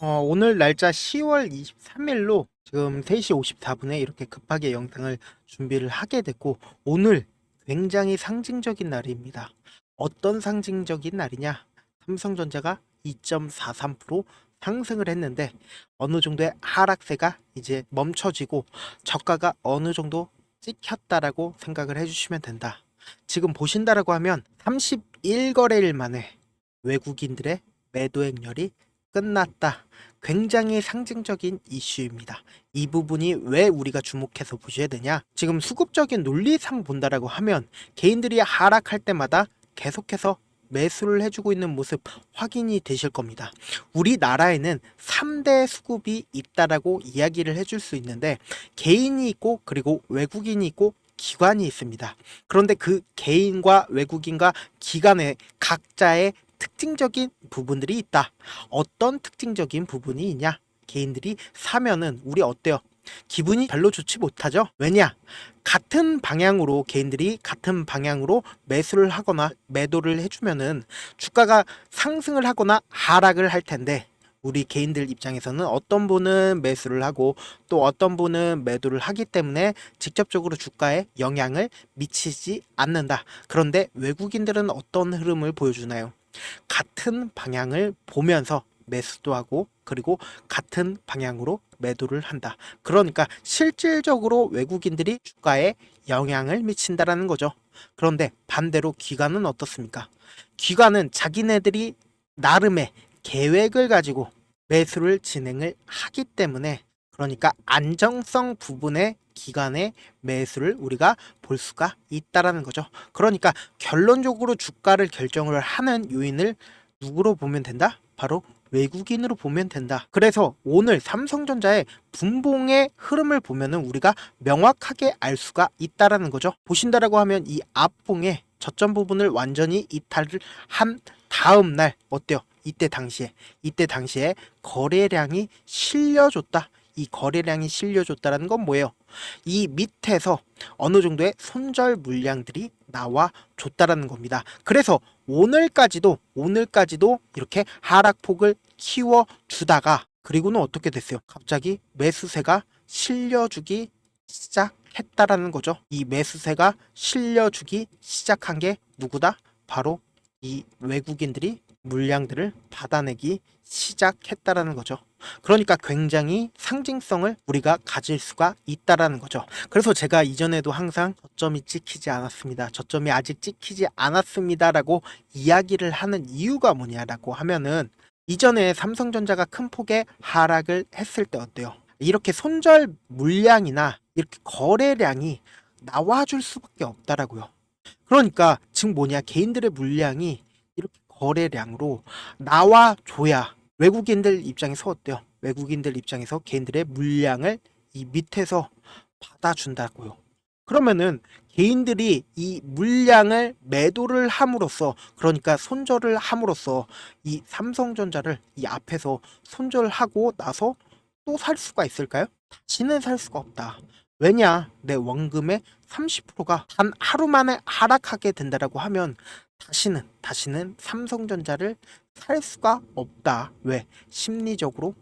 오늘 날짜 10월 23일로 지금 3시 54분에 이렇게 급하게 영상을 준비를 하게 됐고, 오늘 굉장히 상징적인 날입니다. 어떤 상징적인 날이냐? 삼성전자가 2.43% 상승을 했는데 어느 정도의 하락세가 이제 멈춰지고 저가가 어느 정도 찍혔다라고 생각을 해주시면 된다. 지금 보신다라고 하면 31거래일 만에 외국인들의 매도 행렬이 끝났다. 굉장히 상징적인 이슈입니다. 이 부분이 왜 우리가 주목해서 보셔야 되냐? 지금 수급적인 논리상 본다라고 하면 개인들이 하락할 때마다 계속해서 매수를 해주고 있는 모습 확인이 되실 겁니다. 우리나라에는 3대 수급이 있다라고 이야기를 해줄 수 있는데, 개인이 있고 그리고 외국인이 있고 기관이 있습니다. 그런데 그 개인과 외국인과 기관의 각자의 특징적인 부분들이 있다. 어떤 특징적인 부분이 있냐? 개인들이 사면은 우리 어때요? 기분이 별로 좋지 못하죠? 왜냐? 같은 방향으로 개인들이 같은 방향으로 매수를 하거나 매도를 해주면은 주가가 상승을 하거나 하락을 할 텐데, 우리 개인들 입장에서는 어떤 분은 매수를 하고 또 어떤 분은 매도를 하기 때문에 직접적으로 주가에 영향을 미치지 않는다. 그런데 외국인들은 어떤 흐름을 보여주나요? 같은 방향을 보면서 매수도 하고 그리고 같은 방향으로 매도를 한다. 그러니까 실질적으로 외국인들이 주가에 영향을 미친다라는 거죠. 그런데 반대로 기관은 어떻습니까? 기관은 자기네들이 나름의 계획을 가지고 매수를 진행을 하기 때문에, 그러니까 안정성 부분의 기관의 매수를 우리가 볼 수가 있다라는 거죠. 그러니까 결론적으로 주가를 결정을 하는 요인을 누구로 보면 된다? 바로 외국인으로 보면 된다. 그래서 오늘 삼성전자의 분봉의 흐름을 보면은 우리가 명확하게 알 수가 있다라는 거죠. 보신다라고 하면 이 앞봉의 저점 부분을 완전히 이탈을 한 다음 날 어때요? 이때 당시에 거래량이 실려줬다. 이 거래량이 실려줬다라는 건 뭐예요? 이 밑에서 어느 정도의 손절 물량들이 나와 줬다라는 겁니다. 그래서 오늘까지도 이렇게 하락폭을 키워 주다가 그리고는 어떻게 됐어요? 갑자기 매수세가 실려주기 시작했다라는 거죠. 이 매수세가 실려주기 시작한 게 누구다? 바로 이 외국인들이 물량들을 받아내기 시작했다라는 거죠. 그러니까 굉장히 상징성을 우리가 가질 수가 있다라는 거죠. 그래서 제가 이전에도 항상 저점이 찍히지 않았습니다. 저점이 아직 찍히지 않았습니다라고 이야기를 하는 이유가 뭐냐라고 하면은, 이전에 삼성전자가 큰 폭의 하락을 했을 때 어때요? 이렇게 손절 물량이나 이렇게 거래량이 나와줄 수밖에 없다라고요. 그러니까 지금 뭐냐, 개인들의 물량이 이렇게 거래량으로 나와줘야 외국인들 입장에서 어때요? 외국인들 입장에서 개인들의 물량을 이 밑에서 받아준다고요. 그러면은 개인들이 이 물량을 매도를 함으로써, 그러니까 손절을 함으로써 이 삼성전자를 이 앞에서 손절하고 나서 또 살 수가 있을까요? 다시는 살 수가 없다. 왜냐? 내 원금의 30%가 단 하루 만에 하락하게 된다라고 하면 다시는 삼성전자를 살 수가 없다. 왜? 심리적으로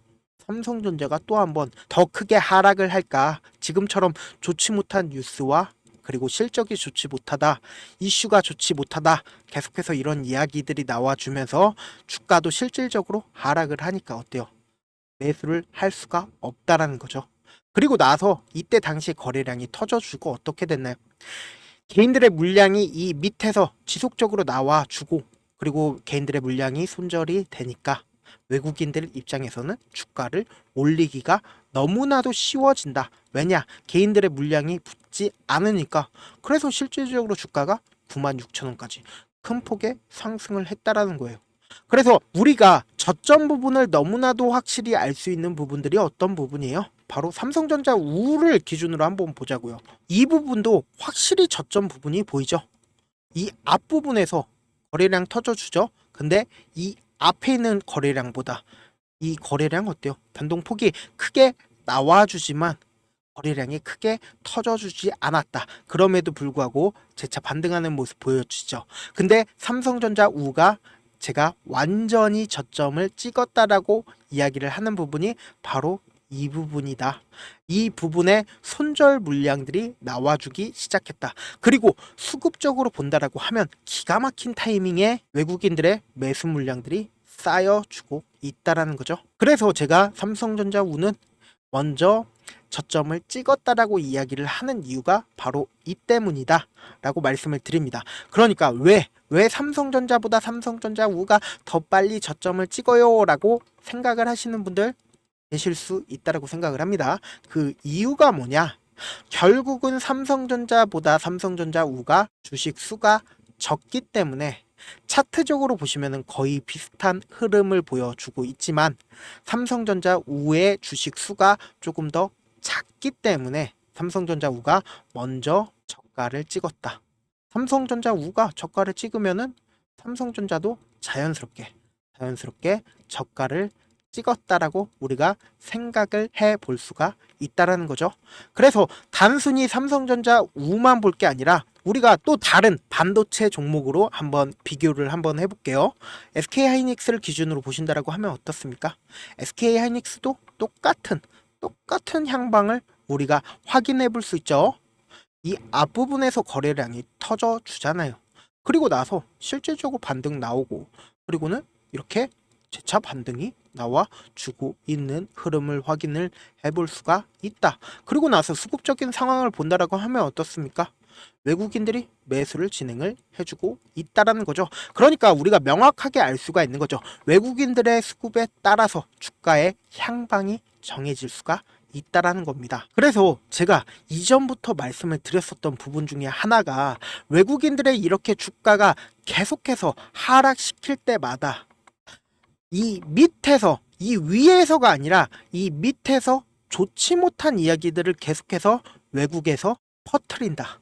삼성전자가 또 한 번 더 크게 하락을 할까? 지금처럼 좋지 못한 뉴스와 그리고 실적이 좋지 못하다, 이슈가 좋지 못하다, 계속해서 이런 이야기들이 나와주면서 주가도 실질적으로 하락을 하니까 어때요? 매수를 할 수가 없다라는 거죠. 그리고 나서 이때 당시 거래량이 터져주고 어떻게 됐나요? 개인들의 물량이 이 밑에서 지속적으로 나와주고 그리고 개인들의 물량이 손절이 되니까 외국인들 입장에서는 주가를 올리기가 너무나도 쉬워진다. 왜냐? 개인들의 물량이 붙지 않으니까. 그래서 실질적으로 주가가 96,000원까지 큰 폭의 상승을 했다라는 거예요. 그래서 우리가 저점 부분을 너무나도 확실히 알 수 있는 부분들이 어떤 부분이에요? 바로 삼성전자 우를 기준으로 한번 보자고요. 이 부분도 확실히 저점 부분이 보이죠. 이 앞부분에서 거래량 터져주죠. 근데 이 앞에 있는 거래량보다 이 거래량 어때요? 변동폭이 크게 나와주지만 거래량이 크게 터져주지 않았다. 그럼에도 불구하고 재차 반등하는 모습 보여주죠. 근데 삼성전자 우가 제가 완전히 저점을 찍었다라고 이야기를 하는 부분이 바로 이 부분이다. 이 부분에 손절 물량들이 나와주기 시작했다. 그리고 수급적으로 본다라고 하면 기가 막힌 타이밍에 외국인들의 매수 물량들이 쌓여주고 있다라는 거죠. 그래서 제가 삼성전자 우는 먼저 저점을 찍었다라고 이야기를 하는 이유가 바로 이 때문이다 라고 말씀을 드립니다. 그러니까 왜 삼성전자보다 삼성전자 우가 더 빨리 저점을 찍어요 라고 생각을 하시는 분들 계실 수 있다라고 생각을 합니다. 그 이유가 뭐냐? 결국은 삼성전자보다 삼성전자 우가 주식 수가 적기 때문에 차트적으로 보시면 거의 비슷한 흐름을 보여주고 있지만 삼성전자 우의 주식 수가 조금 더 작기 때문에 삼성전자 우가 먼저 저가를 찍었다. 삼성전자 우가 저가를 찍으면은 삼성전자도 자연스럽게 저가를 찍었다라고 우리가 생각을 해 볼 수가 있다라는 거죠. 그래서 단순히 삼성전자 우만 볼 게 아니라 우리가 또 다른 반도체 종목으로 한번 비교를 한번 해볼게요. SK하이닉스를 기준으로 보신다라고 하면 어떻습니까? SK하이닉스도 똑같은 향방을 우리가 확인해 볼 수 있죠. 이 앞부분에서 거래량이 터져 주잖아요. 그리고 나서 실질적으로 반등 나오고 그리고는 이렇게 재차 반등이 나와 주고 있는 흐름을 확인을 해볼 수가 있다. 그리고 나서 수급적인 상황을 본다라고 하면 어떻습니까? 외국인들이 매수를 진행을 해주고 있다라는 거죠. 그러니까 우리가 명확하게 알 수가 있는 거죠. 외국인들의 수급에 따라서 주가의 향방이 정해질 수가 있다라는 겁니다. 그래서 제가 이전부터 말씀을 드렸었던 부분 중에 하나가 외국인들의 이렇게 주가가 계속해서 하락시킬 때마다 이 밑에서 이 위에서가 아니라 이 밑에서 좋지 못한 이야기들을 계속해서 외국에서 퍼뜨린다.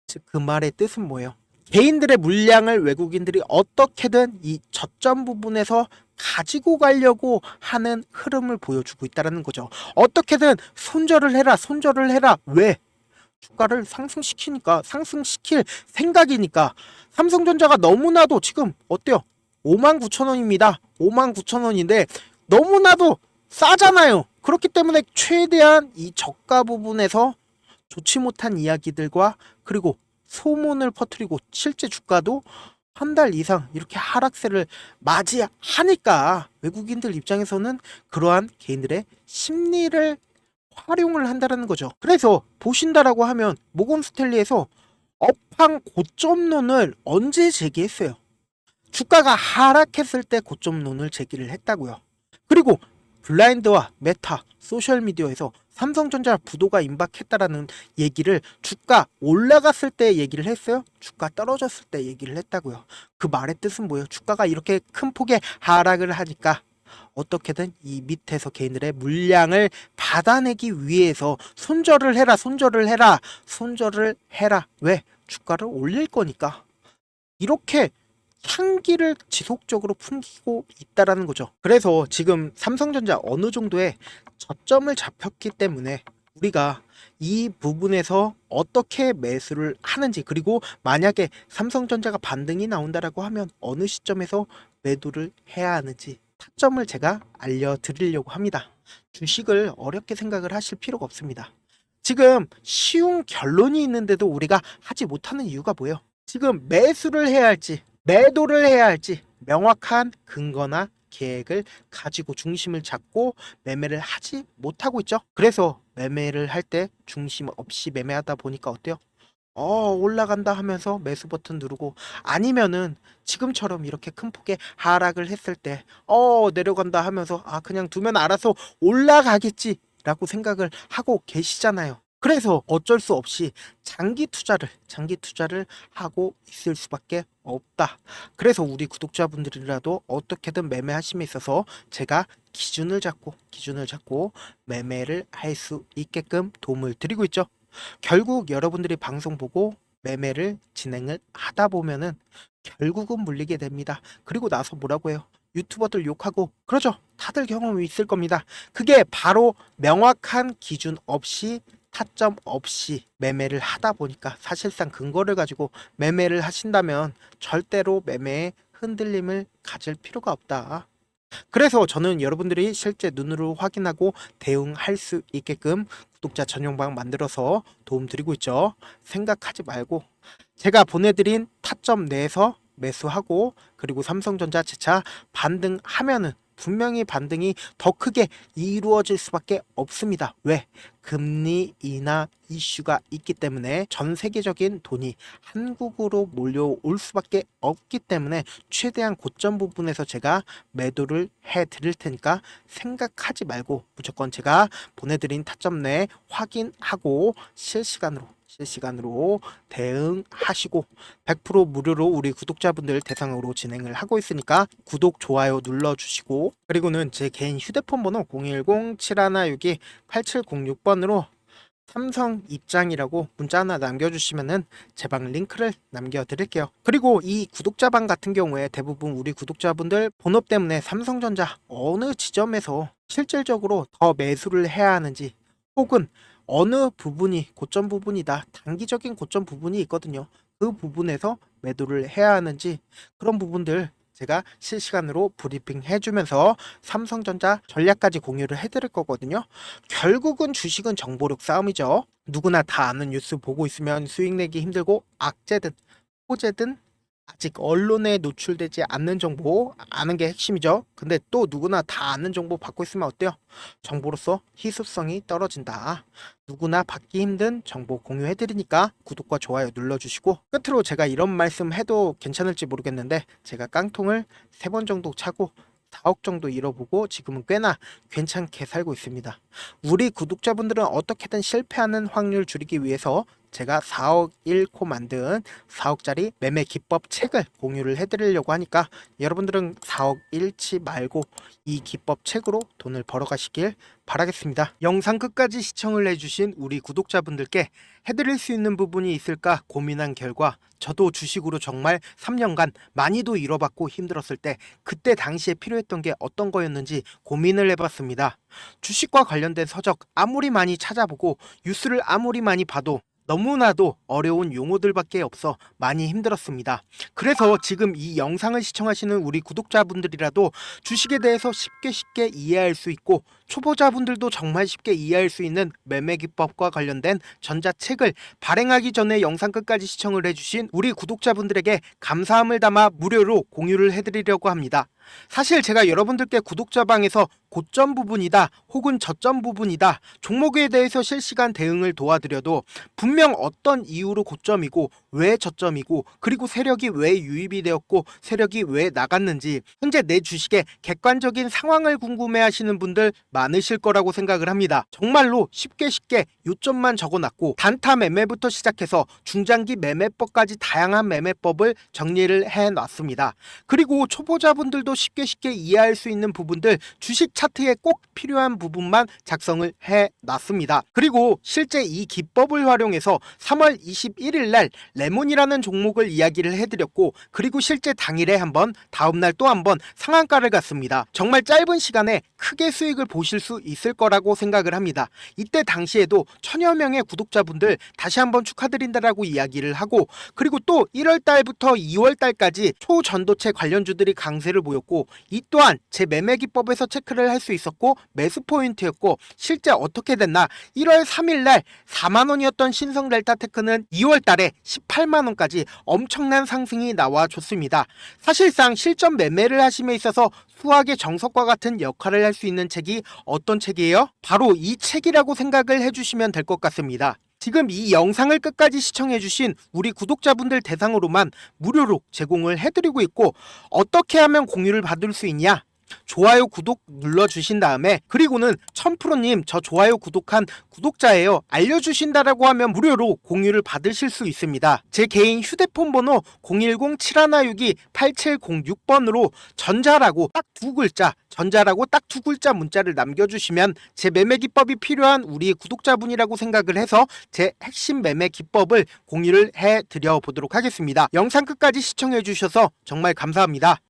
즉 그 말의 뜻은 뭐예요? 개인들의 물량을 외국인들이 어떻게든 이 저점 부분에서 가지고 가려고 하는 흐름을 보여주고 있다는 거죠. 어떻게든 손절을 해라. 왜? 주가를 상승시킬 생각이니까. 삼성전자가 너무나도 지금 어때요? 59,000원입니다. 59,000원인데 너무나도 싸잖아요. 그렇기 때문에 최대한 이 저가 부분에서 좋지 못한 이야기들과 그리고 소문을 퍼뜨리고 실제 주가도 한 달 이상 이렇게 하락세를 맞이하니까 외국인들 입장에서는 그러한 개인들의 심리를 활용을 한다는 거죠. 그래서 보신다라고 하면 모건스탠리에서 업황 고점론을 언제 제기했어요? 주가가 하락했을 때 고점론을 제기를 했다고요. 그리고 블라인드와 메타, 소셜미디어에서 삼성전자 부도가 임박했다라는 얘기를 주가 올라갔을 때 얘기를 했어요? 주가 떨어졌을 때 얘기를 했다고요. 그 말의 뜻은 뭐예요? 주가가 이렇게 큰 폭의 하락을 하니까 어떻게든 이 밑에서 개인들의 물량을 받아내기 위해서 손절을 해라. 왜? 주가를 올릴 거니까. 이렇게 향기를 지속적으로 풍기고 있다라는 거죠. 그래서 지금 삼성전자 어느 정도의 저점을 잡혔기 때문에 우리가 이 부분에서 어떻게 매수를 하는지, 그리고 만약에 삼성전자가 반등이 나온다라고 하면 어느 시점에서 매도를 해야 하는지 타점을 제가 알려드리려고 합니다. 주식을 어렵게 생각을 하실 필요가 없습니다. 지금 쉬운 결론이 있는데도 우리가 하지 못하는 이유가 뭐예요? 지금 매수를 해야 할지 매도를 해야 할지 명확한 근거나 계획을 가지고 중심을 잡고 매매를 하지 못하고 있죠. 그래서 매매를 할 때 중심 없이 매매하다 보니까 어때요? 올라간다 하면서 매수 버튼 누르고, 아니면은 지금처럼 이렇게 큰 폭의 하락을 했을 때 내려간다 하면서 그냥 두면 알아서 올라가겠지 라고 생각을 하고 계시잖아요. 그래서 어쩔 수 없이 장기 투자를 하고 있을 수밖에 없다. 그래서 우리 구독자분들이라도 어떻게든 매매하심에 있어서 제가 기준을 잡고 매매를 할 수 있게끔 도움을 드리고 있죠. 결국 여러분들이 방송 보고 매매를 진행을 하다 보면은 결국은 물리게 됩니다. 그리고 나서 뭐라고 해요? 유튜버들 욕하고 그러죠. 다들 경험이 있을 겁니다. 그게 바로 명확한 기준 없이 타점 없이 매매를 하다 보니까, 사실상 근거를 가지고 매매를 하신다면 절대로 매매에 흔들림을 가질 필요가 없다. 그래서 저는 여러분들이 실제 눈으로 확인하고 대응할 수 있게끔 구독자 전용방 만들어서 도움드리고 있죠. 생각하지 말고 제가 보내드린 타점 내에서 매수하고 그리고 삼성전자 재차 반등하면은 분명히 반등이 더 크게 이루어질 수밖에 없습니다. 왜? 금리 인하 이슈가 있기 때문에 전 세계적인 돈이 한국으로 몰려올 수밖에 없기 때문에 최대한 고점 부분에서 제가 매도를 해 드릴 테니까 생각하지 말고 무조건 제가 보내드린 타점 내 확인하고 실시간으로 대응하시고 100% 무료로 우리 구독자분들 대상으로 진행을 하고 있으니까 구독, 좋아요 눌러주시고 그리고는 제 개인 휴대폰 번호 010-7162-8706번으로 삼성 입장이라고 문자 하나 남겨주시면은 제 방 링크를 남겨드릴게요. 그리고 이 구독자방 같은 경우에 대부분 우리 구독자분들 본업 때문에 삼성전자 어느 지점에서 실질적으로 더 매수를 해야 하는지 혹은 어느 부분이 고점 부분이다. 단기적인 고점 부분이 있거든요. 그 부분에서 매도를 해야 하는지 그런 부분들 제가 실시간으로 브리핑 해주면서 삼성전자 전략까지 공유를 해드릴 거거든요. 결국은 주식은 정보력 싸움이죠. 누구나 다 아는 뉴스 보고 있으면 수익 내기 힘들고 악재든 호재든 아직 언론에 노출되지 않는 정보 아는 게 핵심이죠. 근데 또 누구나 다 아는 정보 받고 있으면 어때요? 정보로서 희소성이 떨어진다. 누구나 받기 힘든 정보 공유해드리니까 구독과 좋아요 눌러주시고 끝으로 제가 이런 말씀 해도 괜찮을지 모르겠는데 제가 깡통을 3번 정도 차고 4억 정도 잃어보고 지금은 꽤나 괜찮게 살고 있습니다. 우리 구독자분들은 어떻게든 실패하는 확률 줄이기 위해서 제가 4억 잃고 만든 4억짜리 매매 기법 책을 공유를 해드리려고 하니까 여러분들은 4억 잃지 말고 이 기법 책으로 돈을 벌어가시길 바라겠습니다. 영상 끝까지 시청을 해주신 우리 구독자분들께 해드릴 수 있는 부분이 있을까 고민한 결과 저도 주식으로 정말 3년간 많이도 잃어봤고 힘들었을 때 그때 당시에 필요했던 게 어떤 거였는지 고민을 해봤습니다. 주식과 관련된 서적 아무리 많이 찾아보고 뉴스를 아무리 많이 봐도 너무나도 어려운 용어들밖에 없어 많이 힘들었습니다. 그래서 지금 이 영상을 시청하시는 우리 구독자분들이라도 주식에 대해서 쉽게 이해할 수 있고 초보자분들도 정말 쉽게 이해할 수 있는 매매 기법과 관련된 전자책을 발행하기 전에 영상 끝까지 시청을 해주신 우리 구독자분들에게 감사함을 담아 무료로 공유를 해드리려고 합니다. 사실 제가 여러분들께 구독자방에서 고점 부분이다 혹은 저점 부분이다 종목에 대해서 실시간 대응을 도와드려도 분명 어떤 이유로 고점이고 왜 저점이고 그리고 세력이 왜 유입이 되었고 세력이 왜 나갔는지 현재 내 주식의 객관적인 상황을 궁금해 하시는 분들 많으실 거라고 생각을 합니다. 정말로 쉽게 요점만 적어놨고 단타 매매부터 시작해서 중장기 매매법까지 다양한 매매법을 정리를 해놨습니다. 그리고 초보자분들도 쉽게 이해할 수 있는 부분들 주식 차트에 꼭 필요한 부분만 작성을 해놨습니다. 그리고 실제 이 기법을 활용해서 3월 21일 날 레몬이라는 종목을 이야기를 해드렸고 그리고 실제 당일에 한번 다음날 또 한번 상한가를 갔습니다. 정말 짧은 시간에 크게 수익을 보실 수 있을 거라고 생각을 합니다. 이때 당시에도 1000여 명의 구독자분들 다시 한번 축하드린다라고 이야기를 하고 그리고 또 1월 달부터 2월 달까지 초전도체 관련주들이 강세를 보였고 이 또한 제 매매 기법에서 체크를 할 수 있었고 매수 포인트였고 실제 어떻게 됐나 1월 3일 날 4만원이었던 신성 델타테크는 2월 달에 18만원까지 엄청난 상승이 나와줬습니다. 사실상 실전 매매를 하심에 있어서 수학의 정석과 같은 역할을 할 수 있는 책이 어떤 책이에요? 바로 이 책이라고 생각을 해주시면 될 것 같습니다. 지금 이 영상을 끝까지 시청해주신 우리 구독자분들 대상으로만 무료로 제공을 해드리고 있고 어떻게 하면 공유를 받을 수 있냐? 좋아요 구독 눌러주신 다음에 그리고는 1000%님 저 좋아요 구독한 구독자예요 알려주신다라고 하면 무료로 공유를 받으실 수 있습니다. 제 개인 휴대폰 번호 010-7162-8706번으로 전자라고 딱 두 글자 문자를 남겨주시면 제 매매 기법이 필요한 우리 구독자분이라고 생각을 해서 제 핵심 매매 기법을 공유를 해드려 보도록 하겠습니다. 영상 끝까지 시청해 주셔서 정말 감사합니다.